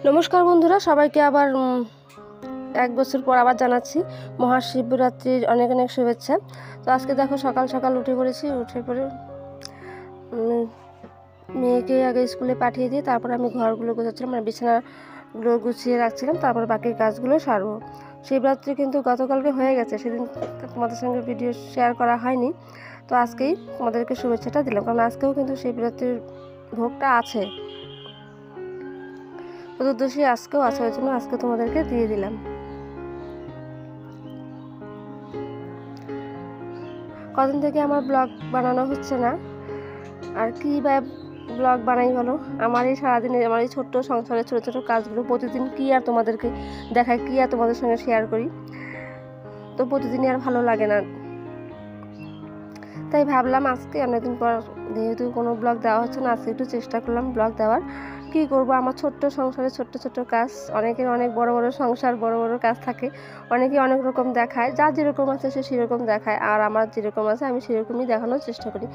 নমস্কার বন্ধুরা, সবাইকে আবার এক বছর পর আবার জানাচ্ছি মহাশিবরাত্রির অনেক অনেক শুভেচ্ছা। তো আজকে দেখো সকাল সকাল উঠে পড়েছি। উঠে পড়ে মেয়েকে আগে স্কুলে পাঠিয়ে দিয়ে তারপর আমি ঘরগুলো গোছাচ্ছিলাম, মানে বিছানাগুলো গুছিয়ে রাখছিলাম, তারপর বাকি কাজগুলো সারবো। শিবরাত্রি কিন্তু গতকালকে হয়ে গেছে, সেদিন তোমাদের সঙ্গে ভিডিও শেয়ার করা হয়নি। তো আজকেই তোমাদেরকে শুভেচ্ছাটা দিলাম, কারণ আজকেও কিন্তু শিবরাত্রির ভোগটা আছে, চতুর্দশী আজকেও আছে, ওই জন্য আজকে তোমাদেরকে দিয়ে দিলাম। কদিন থেকে আমার ব্লগ বানানো হচ্ছে না, আর কি বা ব্লগ বানাই বলো। আমার এই সারাদিনে আমার এই ছোট্ট সংসারের ছোটো ছোটো কাজগুলো প্রতিদিন কি আর তোমাদেরকে দেখাই, কি আর তোমাদের সঙ্গে শেয়ার করি, তো প্রতিদিনই আর ভালো লাগে না। তাই ভাবলাম আজকে অনেকদিন পর যেহেতু কোনো ব্লগ দেওয়া হচ্ছে না, আজকে একটু চেষ্টা করলাম ব্লগ দেওয়ার। কী করবো, আমার ছোট্ট সংসারে ছোট্ট ছোট্ট কাজ, অনেকের অনেক বড় বড় সংসার, বড় বড় কাজ থাকে, অনেকে অনেক রকম দেখায়, যার যেরকম আছে সে সেরকম দেখায়, আর আমার যেরকম আছে আমি সেরকমই দেখানোর চেষ্টা করি।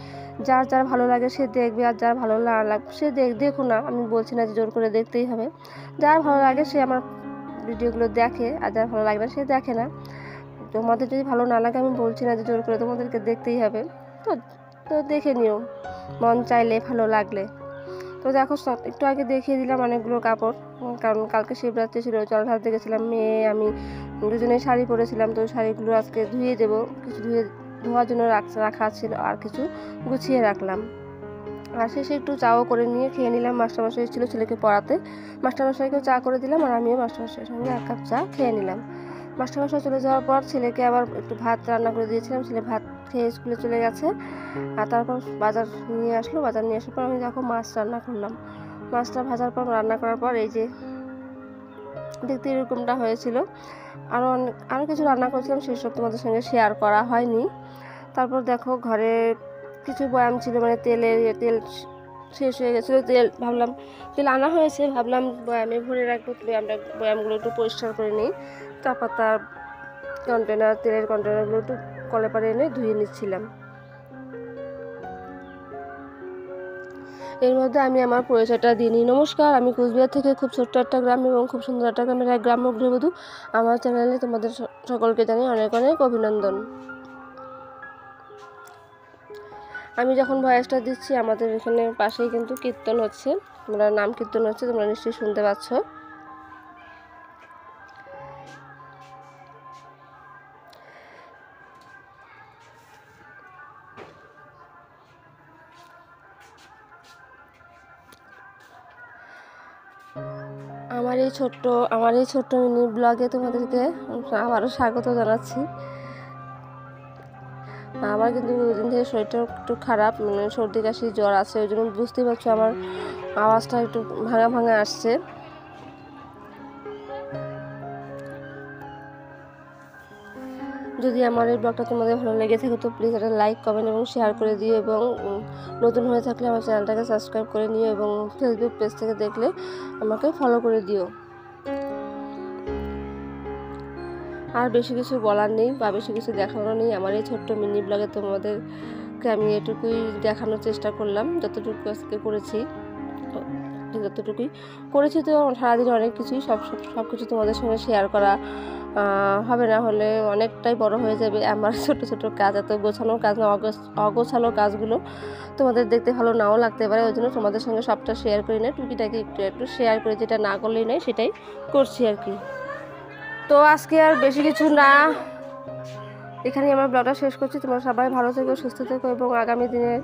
যার যার ভালো লাগে সে দেখবে, আর যার ভালো না লাগবে সে দেখো না, আমি বলছি না যে জোর করে দেখতেই হবে। যার ভালো লাগে সে আমার ভিডিওগুলো দেখে, আর যার ভালো লাগে না সে দেখে না। তোমাদের যদি ভালো না লাগে আমি বলছি না যে জোর করে তোমাদেরকে দেখতেই হবে, তো তো দেখে নিও মন চাইলে, ভালো লাগলে। তো দেখো একটু আগে দেখিয়ে দিলাম অনেকগুলো কাপড়, কারণ কালকে শিবরাত্রি ছিল, জলঢাল দেখেছিলাম, মেয়ে আমি দুজনেই শাড়ি পরেছিলাম, তো শাড়িগুলো আজকে ধুয়ে দেবো। কিছু ধোয়ার জন্য রাখা ছিল, আর কিছু গুছিয়ে রাখলাম। আর শেষে একটু চাও করে নিয়ে খেয়ে নিলাম। মাস্টারমশাই এসেছিল ছেলেকে পড়াতে, মাস্টারমশাইকেও চা করে দিলাম, আর আমিও মাস্টারমশাইয়ের সঙ্গে এক কাপ চা খেয়ে নিলাম। মাস্টারমশাই চলে যাওয়ার পর ছেলেকে আবার একটু ভাত রান্না করে দিয়েছিলাম, ছেলে ভাত খেয়ে স্কুলে চলে গেছে। আর তারপর বাজার নিয়ে আসলো, বাজার নিয়ে আসার পর আমি দেখো মাছ রান্না করলাম। মাছটা ভাজার পর রান্না করার পর এই যে দেখতে এরকমটা হয়েছিল। আরও কিছু রান্না করেছিলাম, সেসব তোমাদের সঙ্গে শেয়ার করা হয়নি। তারপর দেখো ঘরে কিছু বয়াম ছিল, মানে তেল শেষ হয়ে গেছিলো, ভাবলাম তেল আনা হয়েছে, ভাবলাম বয়ামে ভরে রাখবো, বয়ামগুলো একটু পরিষ্কার করে নিই। চা পাতা কন্টেনার, তেলের কন্টেনারগুলো একটু কলে পারে এনে ধুয়ে নিচ্ছিলাম। এর মধ্যে আমি আমার পরিচয়টা দিয়ে নিই। নমস্কার, আমি কুচবিহার থেকে খুব ছোট্ট একটা গ্রাম এবং খুব সুন্দর একটা গ্রামের এক গ্রাম্য গৃহবধূ। আমার চ্যানেলে তোমাদের সকলকে জানাই অনেক অনেক অভিনন্দন। আমি যখন ভয়েসটা দিচ্ছি আমাদের এখানে পাশেই কিন্তু কীর্তন হচ্ছে, তোমরা নাম কীর্তন হচ্ছে, তোমরা নিশ্চয়ই শুনতে পাচ্ছ। আমার এই ছোট্ট মিনি ব্লগে তোমাদেরকে আবারও স্বাগত জানাচ্ছি। আমার কিন্তু দুদিন থেকে শরীরটা একটু খারাপ, মানে সর্দি কাশি জ্বর আছে, ওই জন্য বুঝতেই পারছো আমার আওয়াজটা একটু ভাঙা ভাঙা আসছে। যদি আমার এই ব্লগটা তোমাদের ভালো লেগে থাকে তো প্লিজ একটা লাইক, কমেন্ট এবং শেয়ার করে দিও, এবং নতুন হয়ে থাকলে আমার চ্যানেলটাকে সাবস্ক্রাইব করে নিও, এবং ফেসবুক পেজ থেকে দেখলে আমাকে ফলো করে দিও। আর বেশি কিছু বলার নেই বা বেশি কিছু দেখানো নেই। আমার এই ছোট্ট মিনি ব্লগে তোমাদেরকে আমি এটুকুই দেখানোর চেষ্টা করলাম, যতটুকু আজকে করেছি। তো সারাদিন অনেক কিছুই সব কিছু তোমাদের সঙ্গে শেয়ার করা হবে না, হলে অনেকটাই বড় হয়ে যাবে। আমার ছোট ছোট কাজ, এত গোছানো কাজ না, অগোছালো কাজগুলো তোমাদের দেখতে ভালো নাও লাগতে পারে, ওই জন্য তোমাদের সঙ্গে সবটা শেয়ার করি না, টুকিটাকি একটু শেয়ার করে, যেটা না করলেই নয় সেটাই করছি আর কি। তো আজকে আর বেশি কিছু না, এখানেই আমার ব্লগটা শেষ করছি। তোমরা সবাই ভালো থেকো, সুস্থ থেকো, এবং আগামী দিনে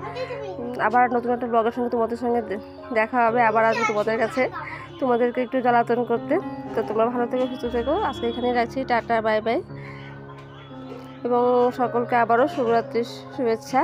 আবার নতুন একটা ব্লগের সঙ্গে তোমাদের সঙ্গে দেখা হবে। আবার আসবো তোমাদের কাছে, তোমাদেরকে একটু জ্বালাতন করতে। তো তোমরা ভালো থেকো, সুস্থ থেকো। আজকে এখানেই রাখছি, টাটা, বাই বাই, এবং সকলকে আবারও শুভরাত্রির শুভেচ্ছা।